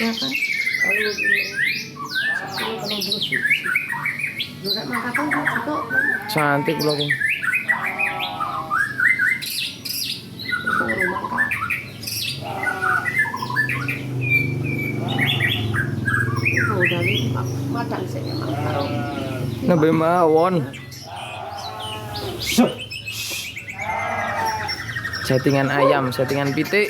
Ya kan kalau bersih juga makan itu Cantik pula King. rumah kan itu dari madang saya taruh Nabe mawon. Settingan ayam, settingan pitik.